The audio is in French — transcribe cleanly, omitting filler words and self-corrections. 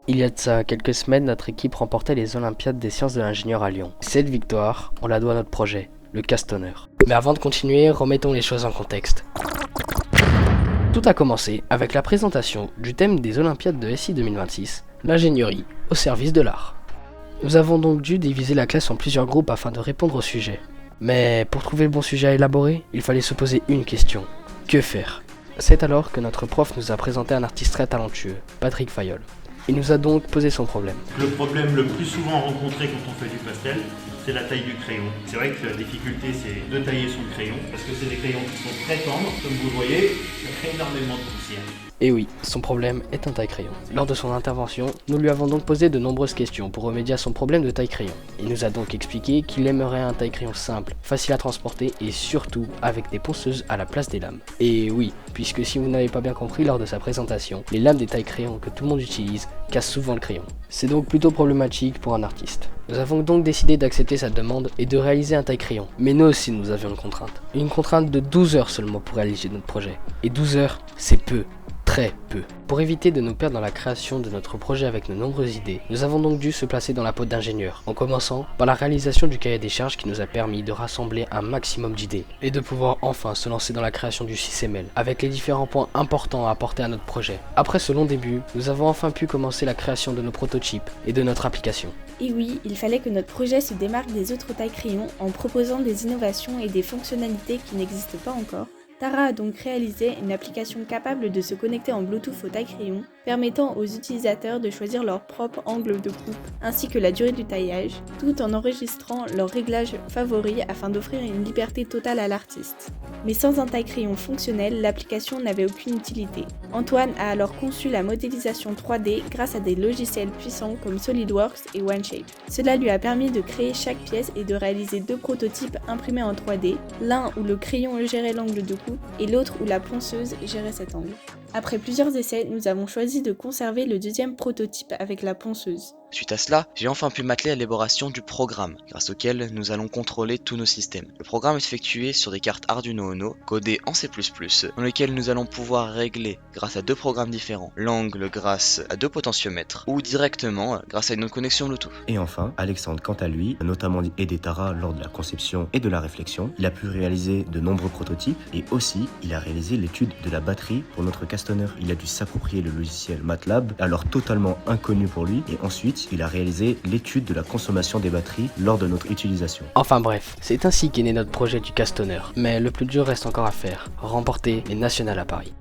Il y a de ça quelques semaines, notre équipe remportait les Olympiades des sciences de l'ingénieur à Lyon. Cette victoire, on la doit à notre projet, le Castonner. Mais avant de continuer, remettons les choses en contexte. Tout a commencé avec la présentation du thème des Olympiades de SI 2026, l'ingénierie au service de l'art. Nous avons donc dû diviser la classe en plusieurs groupes afin de répondre au sujet. Mais pour trouver le bon sujet à élaborer, il fallait se poser une question. Que faire? C'est alors que notre prof nous a présenté un artiste très talentueux, Patrick Fayol. Il nous a donc posé son problème. Le problème le plus souvent rencontré quand on fait du pastel, c'est la taille du crayon. C'est vrai que la difficulté, c'est de tailler son crayon, parce que c'est des crayons qui sont très tendres. Comme vous le voyez, ça fait énormément de poussière. Et oui, son problème est un taille-crayon. Lors de son intervention, nous lui avons donc posé de nombreuses questions pour remédier à son problème de taille-crayon. Il nous a donc expliqué qu'il aimerait un taille-crayon simple, facile à transporter et surtout avec des ponceuses à la place des lames. Et oui, puisque si vous n'avez pas bien compris lors de sa présentation, les lames des taille-crayons que tout le monde utilise cassent souvent le crayon. C'est donc plutôt problématique pour un artiste. Nous avons donc décidé d'accepter sa demande et de réaliser un taille-crayon. Mais nous aussi nous avions une contrainte. Une contrainte de 12 heures seulement pour réaliser notre projet. Et 12 heures, c'est peu. Très peu. Pour éviter de nous perdre dans la création de notre projet avec nos nombreuses idées, nous avons donc dû se placer dans la peau d'ingénieur, en commençant par la réalisation du cahier des charges qui nous a permis de rassembler un maximum d'idées et de pouvoir enfin se lancer dans la création du 6ML, avec les différents points importants à apporter à notre projet. Après ce long début, nous avons enfin pu commencer la création de nos prototypes et de notre application. Et oui, il fallait que notre projet se démarque des autres taille-crayons en proposant des innovations et des fonctionnalités qui n'existent pas encore. Tara a donc réalisé une application capable de se connecter en Bluetooth au taille-crayon, permettant aux utilisateurs de choisir leur propre angle de coupe ainsi que la durée du taillage, tout en enregistrant leurs réglages favoris afin d'offrir une liberté totale à l'artiste. Mais sans un taille-crayon fonctionnel, l'application n'avait aucune utilité. Antoine a alors conçu la modélisation 3D grâce à des logiciels puissants comme SolidWorks et OneShape. Cela lui a permis de créer chaque pièce et de réaliser deux prototypes imprimés en 3D, l'un où le crayon gérait l'angle de coupe et l'autre où la ponceuse gérait cet angle. Après plusieurs essais, nous avons choisi de conserver le deuxième prototype avec la ponceuse. Suite à cela, j'ai enfin pu m'atteler à l'élaboration du programme, grâce auquel nous allons contrôler tous nos systèmes. Le programme est effectué sur des cartes Arduino Uno, codées en C++, dans lesquelles nous allons pouvoir régler, grâce à deux programmes différents, l'angle grâce à deux potentiomètres, ou directement grâce à une connexion Bluetooth. Et enfin, Alexandre, quant à lui, a notamment aidé Tara lors de la conception et de la réflexion. Il a pu réaliser de nombreux prototypes et aussi, il a réalisé l'étude de la batterie pour notre Castonner. Il a dû s'approprier le logiciel MATLAB, alors totalement inconnu pour lui, et ensuite, il a réalisé l'étude de la consommation des batteries lors de notre utilisation. Enfin bref, c'est ainsi qu'est né notre projet du Castonner. Mais le plus dur reste encore à faire, remporter les nationales à Paris.